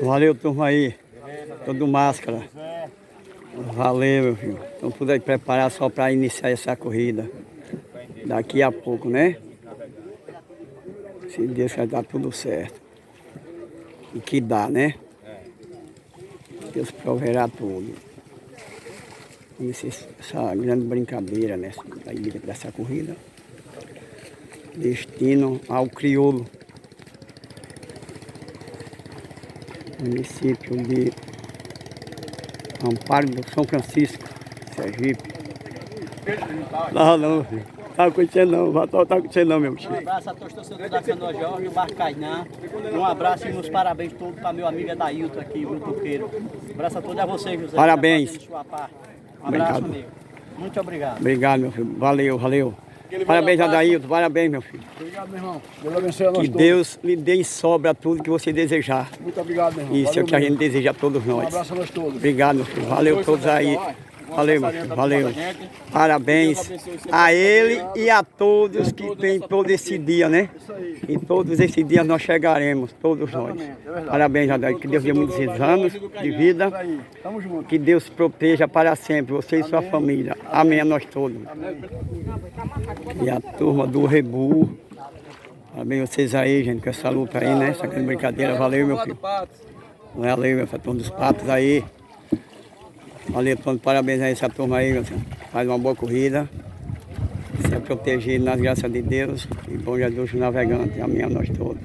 Valeu, turma aí. Todo máscara. Valeu, meu filho. Então puder preparar só para iniciar essa corrida. Daqui a pouco, né? Se Deus vai dar tudo certo. E que dá, né? Deus proverá tudo. Essa grande brincadeira, né? Dessa corrida. Destino ao Crioulo. Município de Amparo do São Francisco, Sergipe. Não, filho. Tá acontecendo não, tá acontecendo não, meu filho. Um abraço a todos os torcedores da Canoa Jorge, o Barco Cainã. Um abraço e uns parabéns todos para meu amigo Adailton aqui, o Toqueiro. Um abraço a todos a vocês, José. Parabéns. Um abraço, amigo. Muito obrigado. Obrigado, meu filho. Valeu. Parabéns, Adailton. Parabéns, meu filho. Obrigado, meu irmão. Deus abençoe a nós Que todos. Deus lhe dê em sobra tudo que você desejar. Muito obrigado, meu irmão. Isso é o que a Valeu, gente deseja a todos Um nós. abraço a nós todos. Obrigado, meu filho. Valeu todos aí. Valeu, meu filho. Valeu. Parabéns a ele e a todos que tem todo esse dia, né? E todos esses dias nós chegaremos, todos nós. Parabéns, Adailton. Que Deus dê muitos anos de vida. Tamo junto. Que Deus proteja para sempre você e sua família. Amém a nós todos. E a turma do Rebu. Parabéns vocês aí, gente, com essa luta aí, né? Essa grande brincadeira. Valeu, meu filho. Valeu, meu filho. Turma dos patos aí. Valeu, Tony. Parabéns a essa turma aí, meu filho. Faz uma boa corrida. Se protegido nas graças de Deus. E bom Jesus navegante. Amém a nós todos.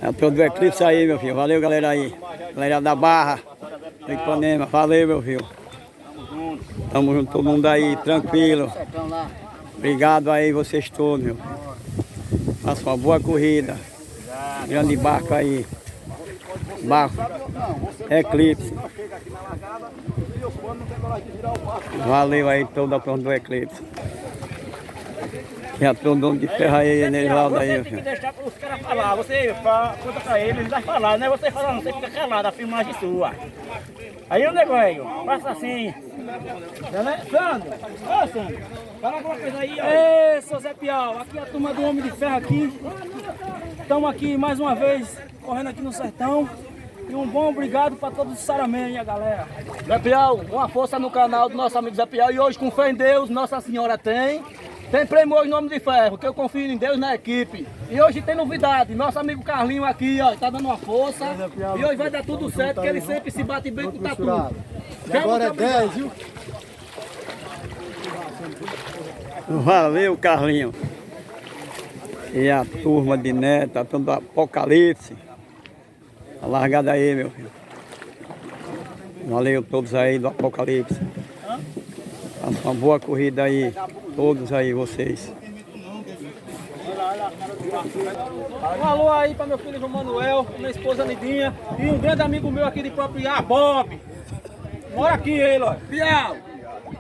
É todo o eclipse aí, meu filho. Valeu, galera aí. Galera da Barra, do Ipanema. Valeu, meu filho. Tamo junto, todo mundo aí, tranquilo. Obrigado aí, vocês todos, meu filho. Faça uma boa corrida. Grande barco aí. Barco. Eclipse. Valeu aí toda a turma do Eclipse. E a turma de ferro aí, Enervaldo aí, meu Tem que filho. deixar os caras falar. Você conta pra eles, eles vão falar. Não é você falando, você fica calado, a filmagem sua. Aí o negócio, faça assim. Tá vendo? Sandro, ô Sandro, fala alguma coisa aí, ó. Ei, seu Zé Piau, aqui é a turma do Homem de Ferro aqui. Estamos aqui mais uma vez, correndo aqui no sertão. E um bom obrigado para todos os Saramém, a galera. Zé Piau, uma força no canal do nosso amigo Zé Piau. E hoje, com fé em Deus, Nossa Senhora tem prêmio hoje em Nome de Ferro, que eu confio em Deus na equipe. E hoje tem novidade, nosso amigo Carlinho aqui, ó, tá dando uma força. E hoje vai dar tudo certo, porque ele sempre se bate bem com o tatu. Agora é 10, viu? Valeu, Carlinho. E a turma de Neto, a turma do Apocalipse. Tá largada aí, meu filho. Valeu todos aí do Apocalipse. Faça uma boa corrida aí. Todos aí, vocês. Um alô aí para meu filho João Manuel, minha esposa Lidinha e um grande amigo meu aqui de próprio Bob. Mora aqui ele, ó. Piau,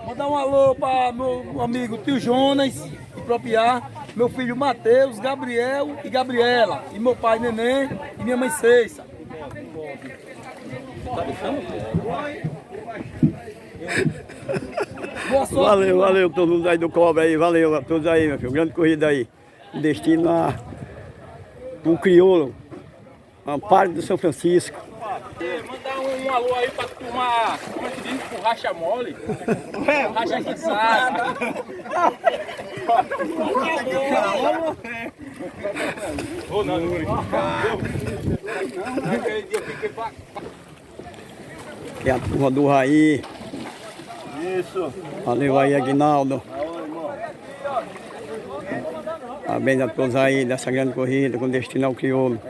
mandar um alô para meu amigo tio Jonas, de Propiar, meu filho Matheus, Gabriel e Gabriela, e meu pai Neném e minha mãe Ceissa. Boa sorte. Valeu todo mundo aí do Cobra aí. Valeu a todos aí, meu filho. Grande corrida aí. Destino a um Crioulo. Amparo do São Francisco. Mandar um alô aí pra turma, como é que diz? Borracha mole. Borracha que sabe. Que é a turma do Raí. Isso. Valeu aí, Aguinaldo. Parabéns a todos aí dessa grande corrida com destino ao Crioulo.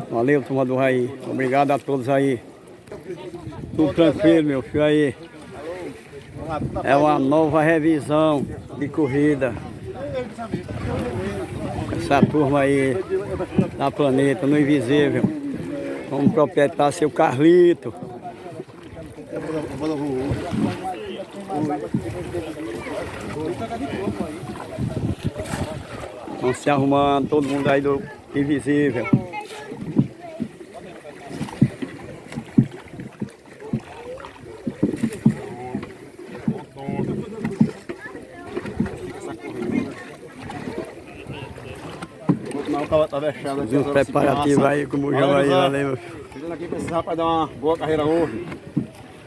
Valeu, turma do Raí. Obrigado a todos aí. Tudo tranquilo, meu filho aí. É uma nova revisão de corrida. Essa turma aí na Planeta, no Invisível. Vamos proprietar seu Carlito. Vamos se arrumando, todo mundo aí do Invisível. Senão o cara tá vexado aqui. Os preparativos aí, como já aí, valeu. Fazendo aqui pra esse rapaz dar uma boa carreira hoje.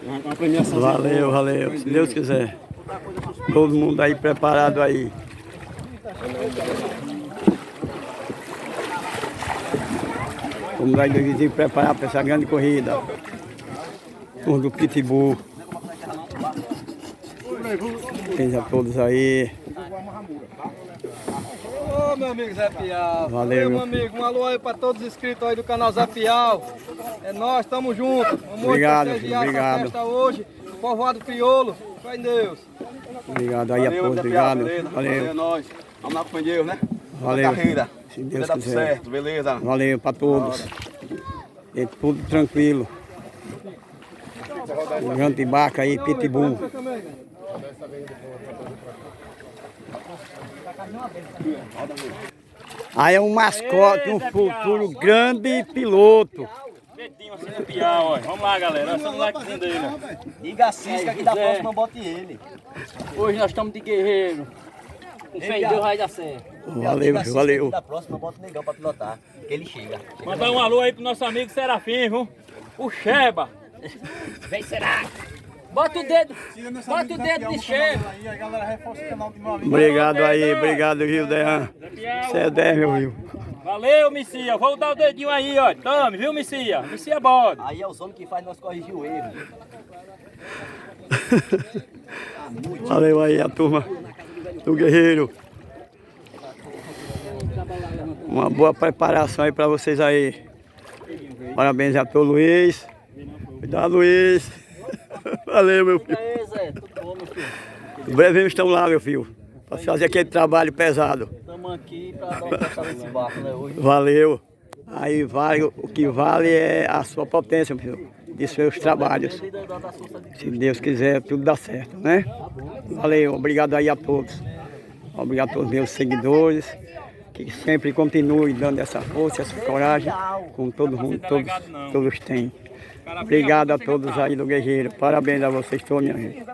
Uma premiação. Valeu, valeu. Se Deus quiser. Todo mundo aí preparado aí. Vamos lá do vizinho preparar para essa grande corrida. Turma do Pitbull. Beijo a todos aí. Ô meu amigo Zé Piau. Valeu, Meu amigo, um alô aí pra todos os inscritos aí do canal Zé Piau. É nós, tamo junto. Vamos Obrigado, prestigiar essa obrigado. festa hoje. Povoado Crioulo. Fé em Deus. Obrigado aí a todos, obrigado. Valeu. É nóis. Vamos lá com Deus, né? Valeu. Carreira. Se Deus Vai dar tudo quiser. certo, beleza? Valeu para todos. E tudo tranquilo. Jante de Baca aí, Pitbull. Aí é um mascote, um futuro grande piloto. Dedinho assim no piau, ó. Vamos lá, galera. Esse é o molequezinho dele, ó. Diga a Cisca que da próxima bote ele. Hoje nós estamos de guerreiro. Com fé em Deus vai dar certo. Valeu, Diga a Cisca valeu. que da próxima bota o negão pra pilotar. Que ele chega. Mandar um alô aí pro nosso amigo Serafim, viu? O Sheba. Vem, será? Bota o dedo de Sheba. Aí a galera reforça o canal de meu Obrigado aí, obrigado, viu, Dejan. Você é 10, meu viu. Valeu, Missia. Vou dar o dedinho aí, ó. Tome, viu, Missia? Missia bode. Aí é os homens que faz nós corrigir o erro. Valeu aí a turma do Guerreiro. Uma boa preparação aí para vocês aí. Parabéns a todo Luiz. Cuidado, Luiz. Valeu, meu filho. Aí, Zé, tudo bom, meu filho? Em breve estamos lá, meu filho. Para fazer aquele trabalho pesado. Estamos aqui pra dar uma festa nesse barco, né, hoje. Valeu. Aí vale, o que vale é a sua potência, meu filho, de seus trabalhos. Se Deus quiser, tudo dá certo, né? Valeu, obrigado aí a todos. Obrigado a todos meus seguidores, que sempre continuem dando essa força, essa coragem, como todo mundo, todos têm. Obrigado a todos aí do Guerreiro. Parabéns a vocês todos, minha gente.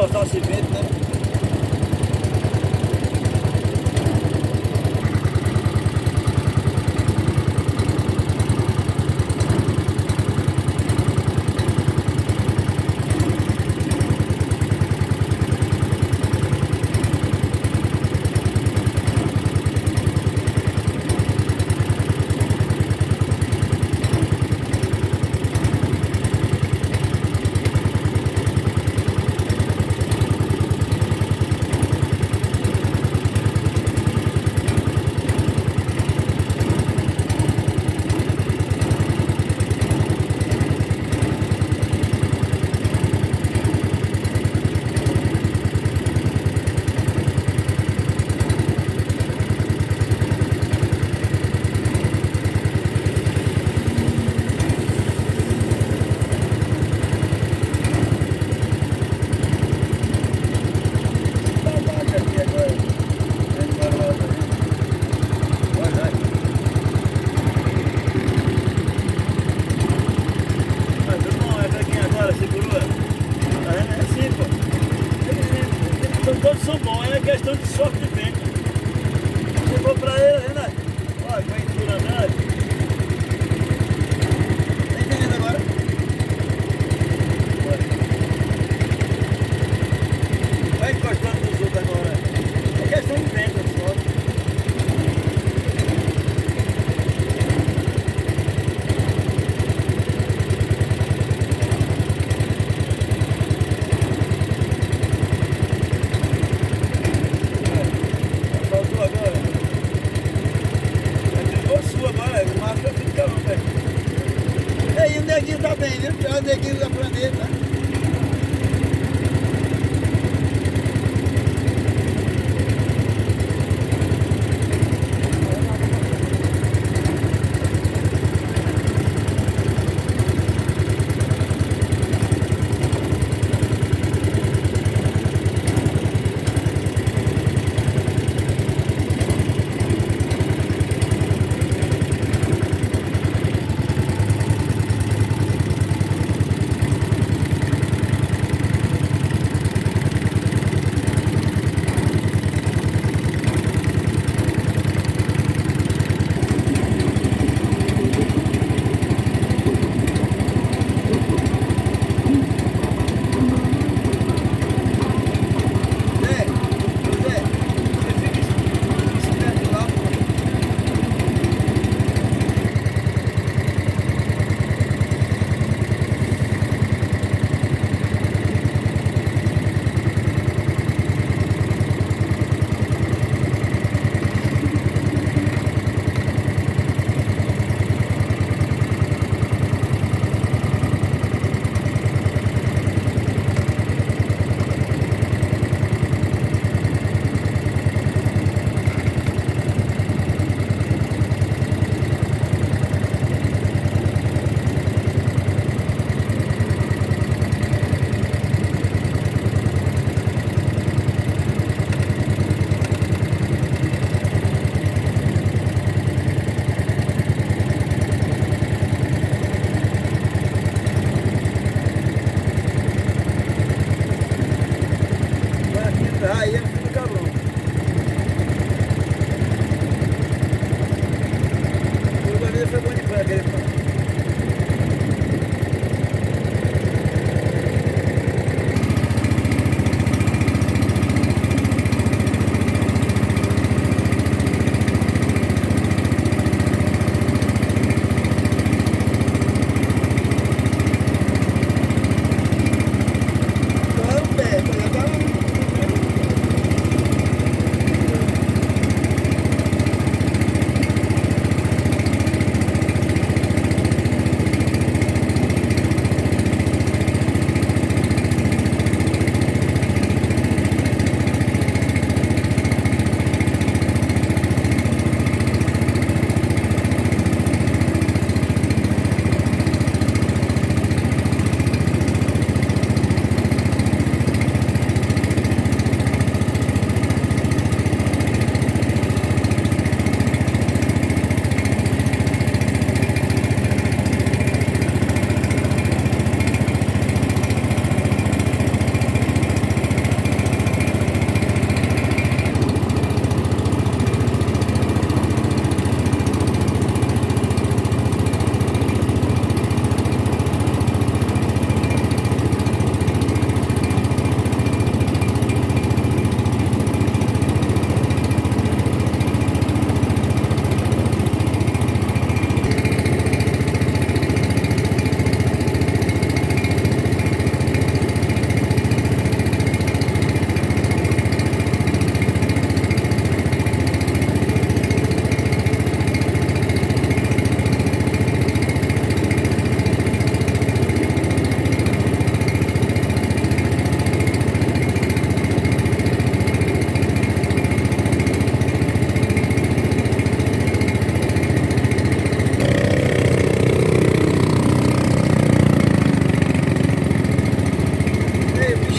Soltar o cimento, né? Todos são bons, é questão de sorte de vento. Chegou pra ele, Renato. Olha, com a enfuradade. Tá entendendo agora? Vai encostando nos outros agora. É questão de vento, só. O neguinho tá bem, né? O neguinho da planeta.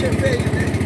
é feio, né?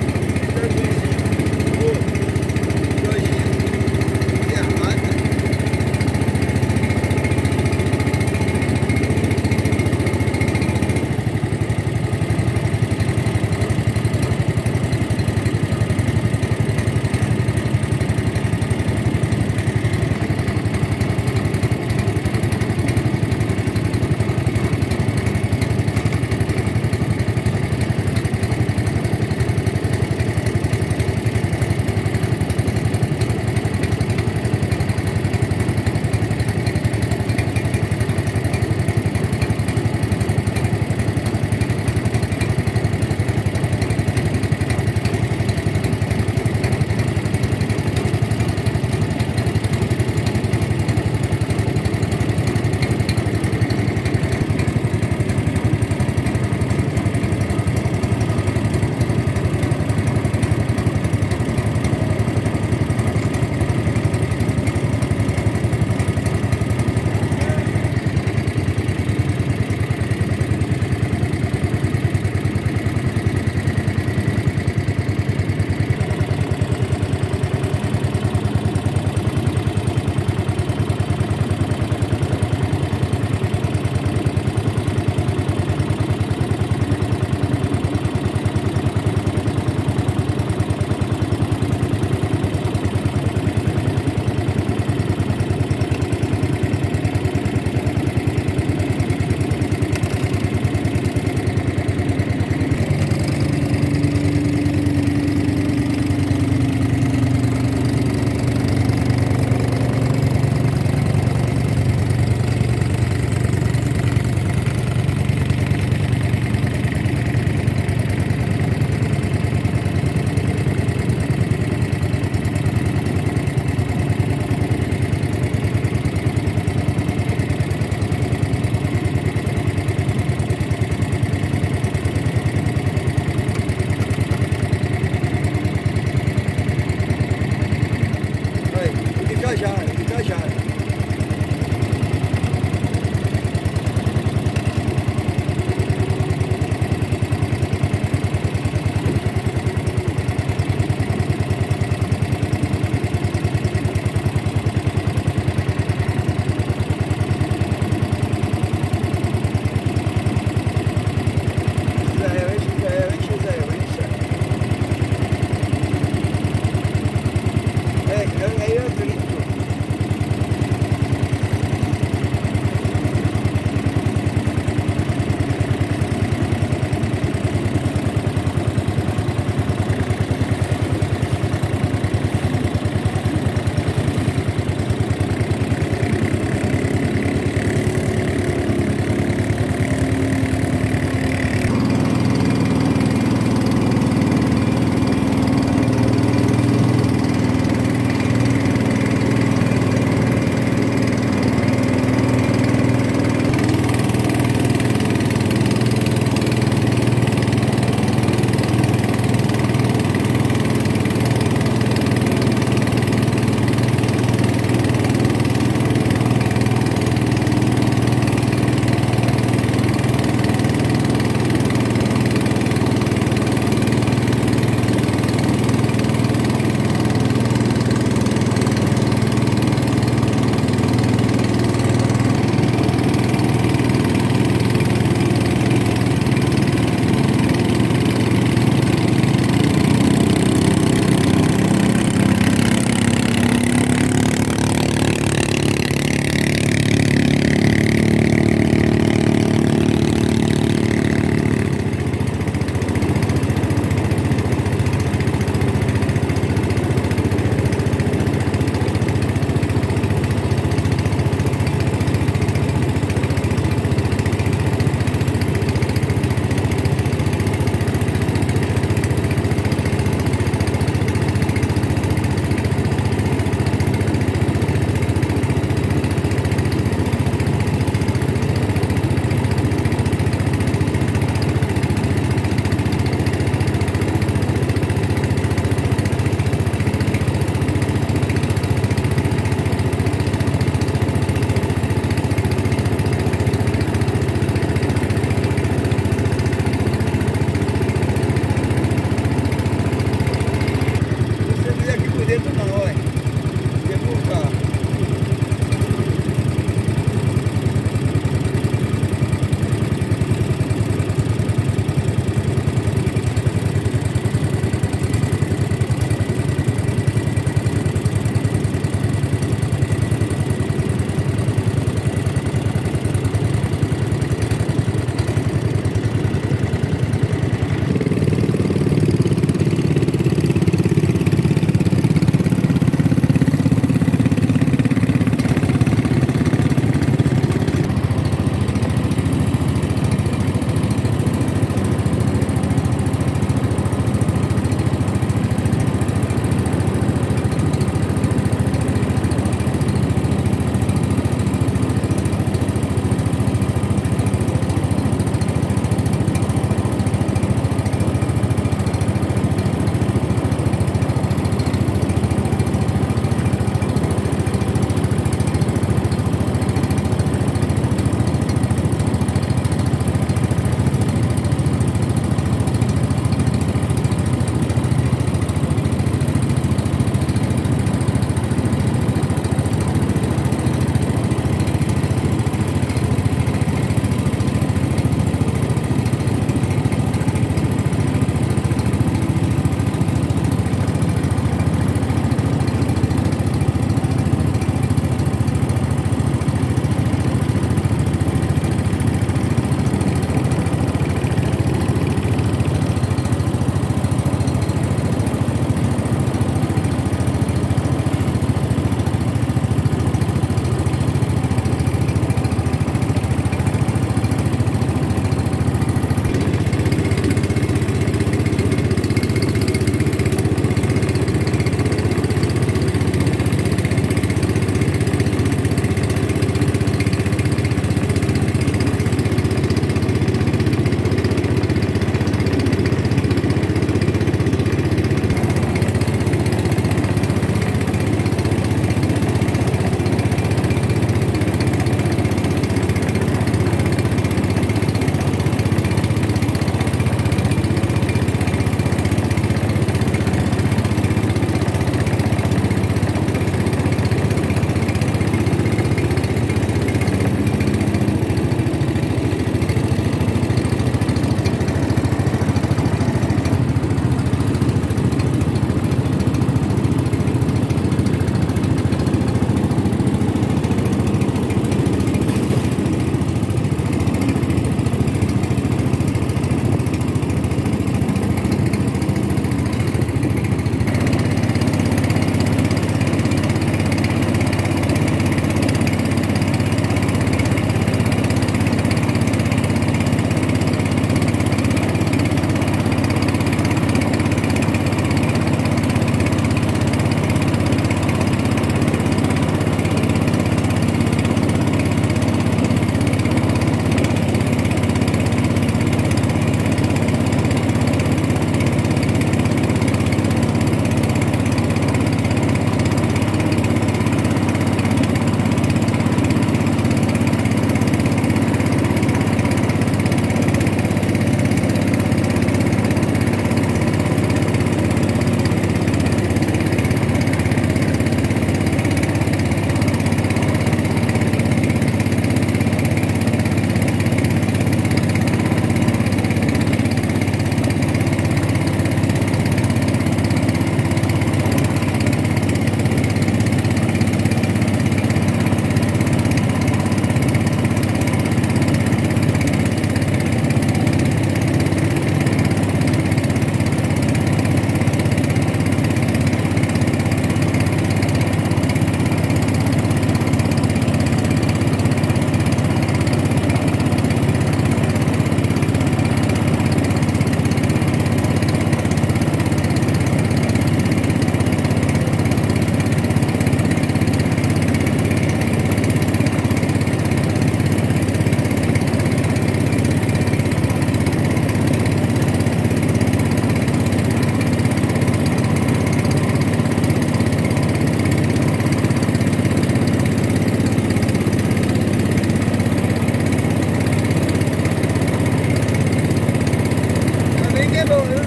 briga é boa, viu?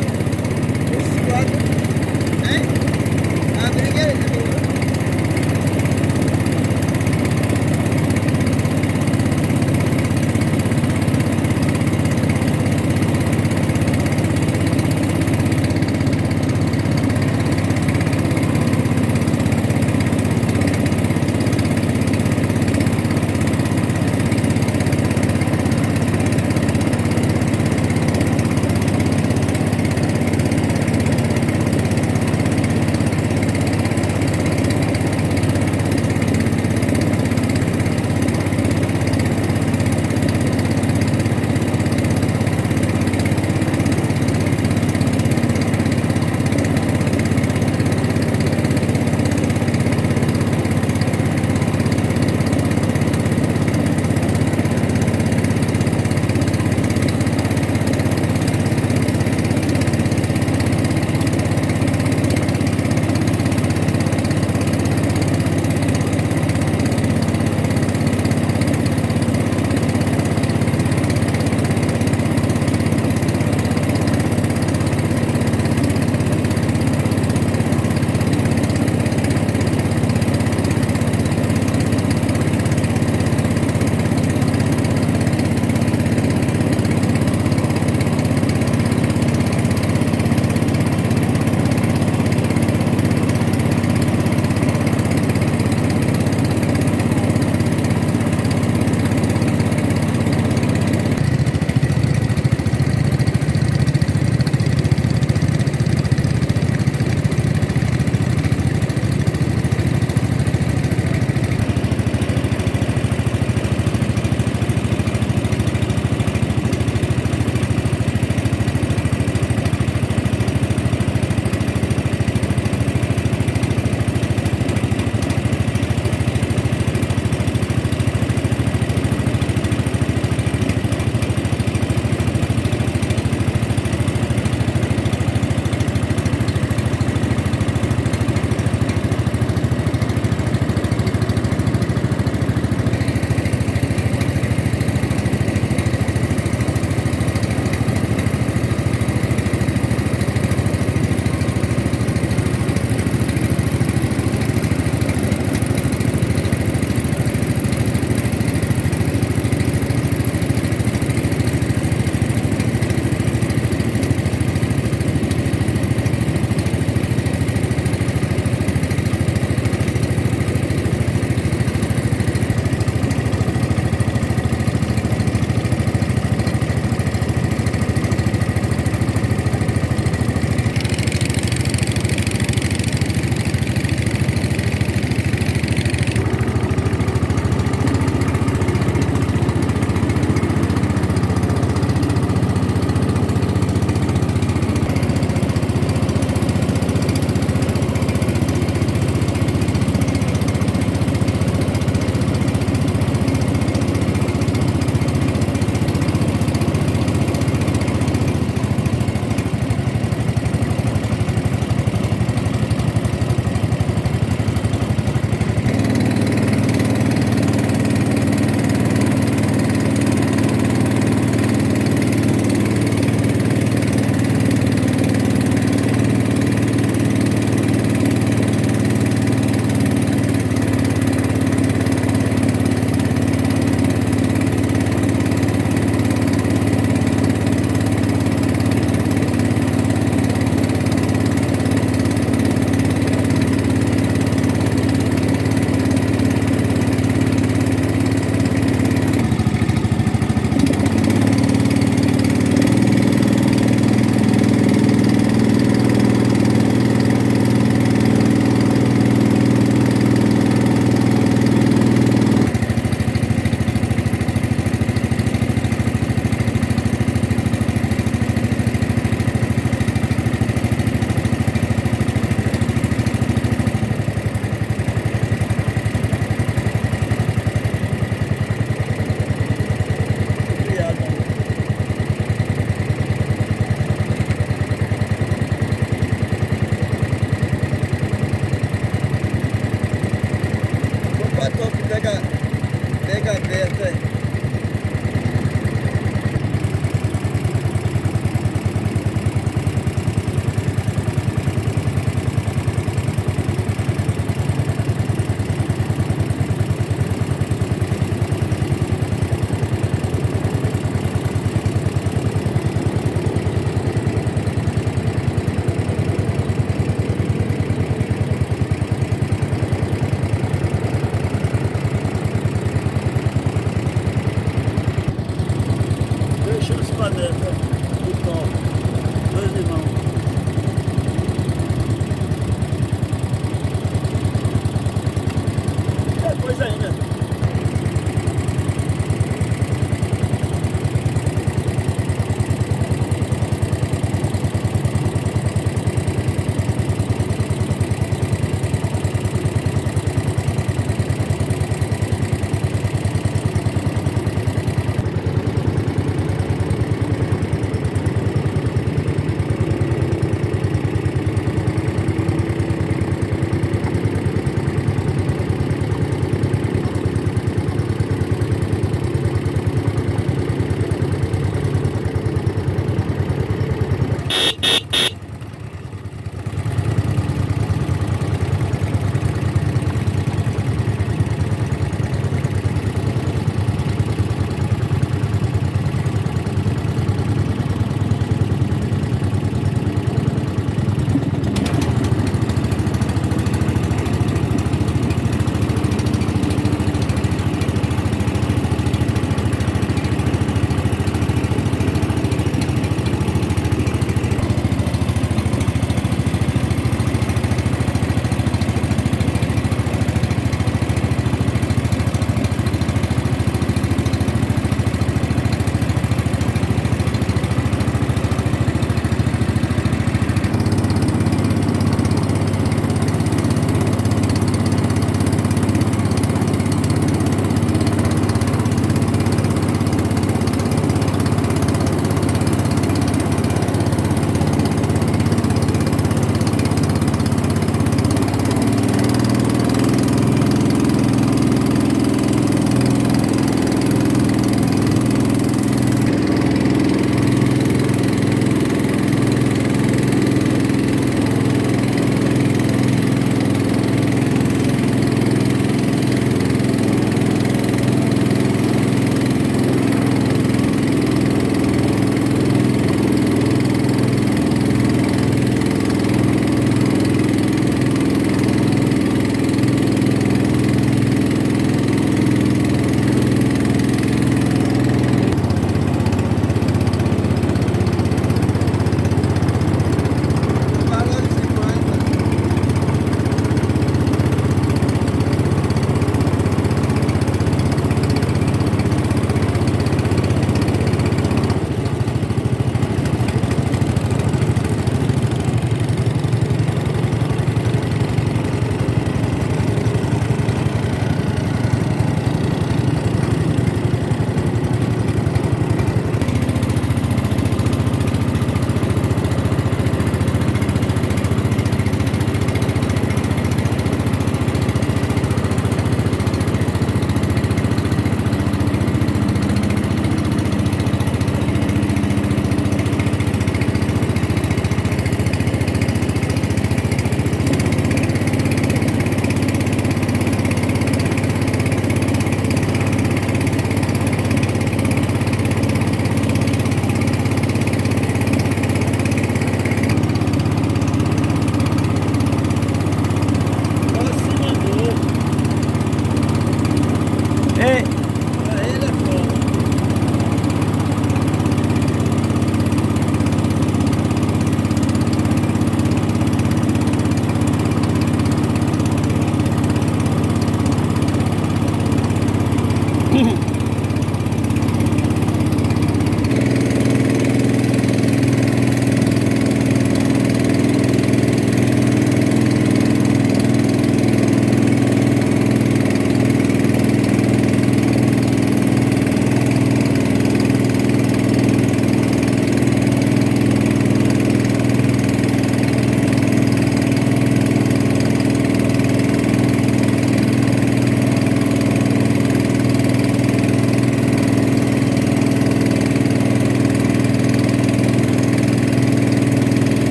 Esse quadro, né? A briga é boa. irmão. É coisa ainda.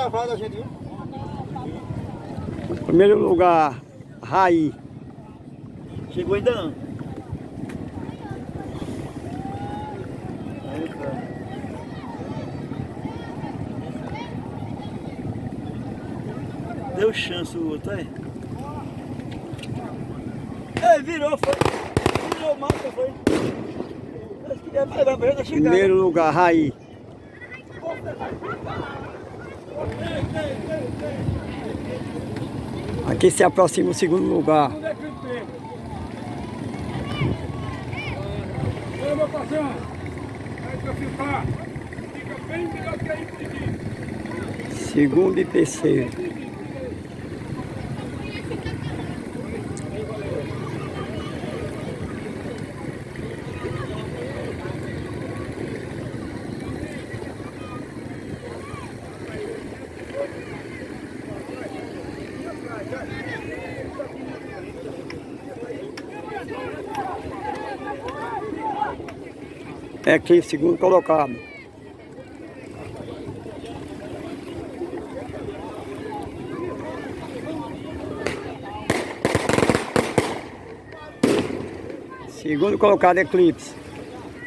gravado a gente, viu? Primeiro lugar, Raí. Chegou ainda não. Deu chance o outro, aí. Virou, foi. Virou massa, foi. Vai chegar. Primeiro lugar, Raí. Aqui se aproxima o segundo lugar. Ô, meu patrão, vai pra filmar. Fica bem melhor que aí, pedir. Segundo e terceiro. É aqui, segundo colocado. Segundo colocado, Eclipse.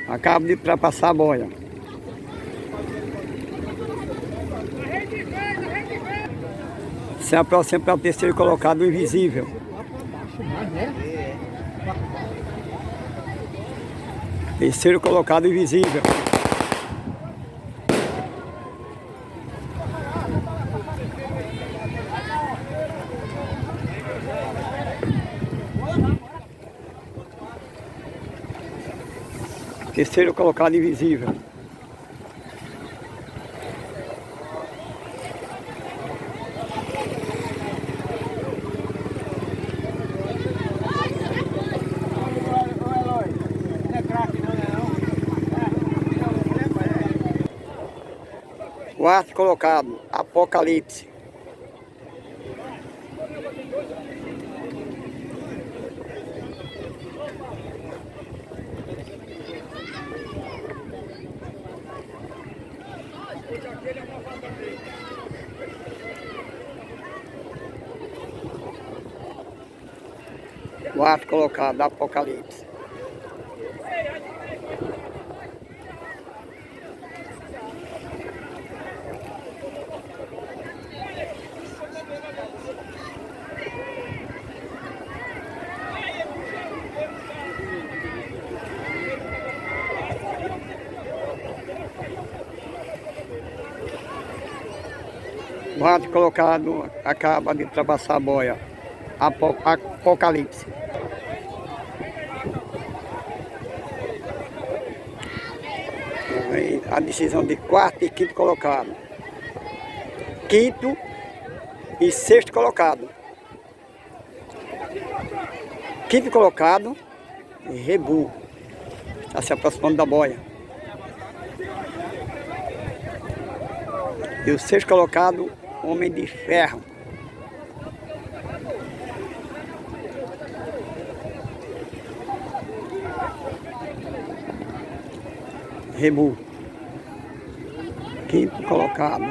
Acaba de ultrapassar a boia. Se aproxima para o terceiro colocado, o Invisível. Terceiro colocado, Invisível. Terceiro colocado, Invisível. Quarto colocado, Apocalipse. Quarto colocado, Apocalipse. Quarto colocado acaba de ultrapassar a boia. Apocalipse. A decisão de quarto e quinto colocado. Quinto e sexto colocado. Quinto colocado, Rebu. Está se aproximando da boia. E o sexto colocado, Homem de Ferro. Rebu. Quinto colocado.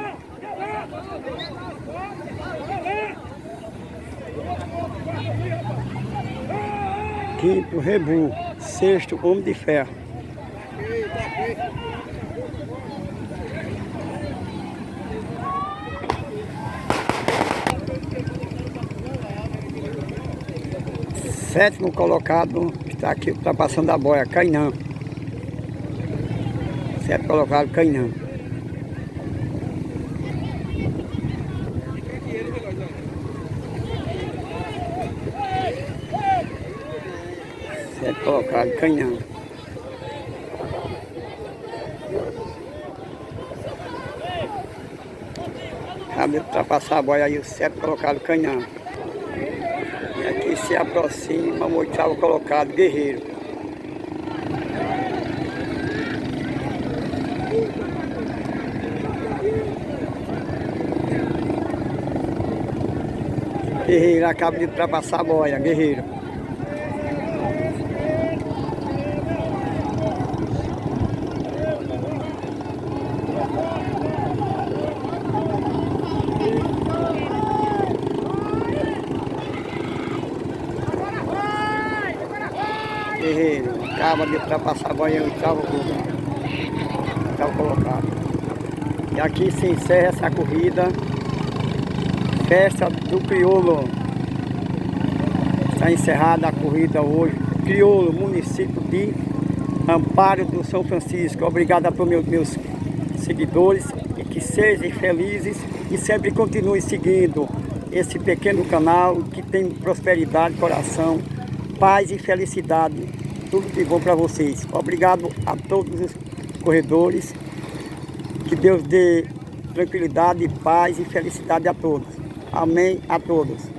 Quinto, Rebu. Sexto, Homem de Ferro. Sétimo colocado, está aqui ultrapassando a boia, Cainã. Sétimo colocado, Cainã. Sétimo colocado, Cainã. Acaba de ultrapassar a boia aí, o sétimo colocado, Cainã. E aqui se aproxima o oitavo colocado, Guerreiro. Guerreiro acaba de ultrapassar a boia, Guerreiro. acaba de ultrapassar Goiânia no oitavo lugar. Oitavo colocado. E aqui se encerra essa corrida. Festa do Crioulo. Está encerrada a corrida hoje. Crioulo, município de Amparo do São Francisco. Obrigado por meus seguidores e que sejam felizes e sempre continuem seguindo esse pequeno canal que tem prosperidade, coração, paz e felicidade. Tudo de bom para vocês. Obrigado a todos os corredores. Que Deus dê tranquilidade, paz e felicidade a todos. Amém a todos.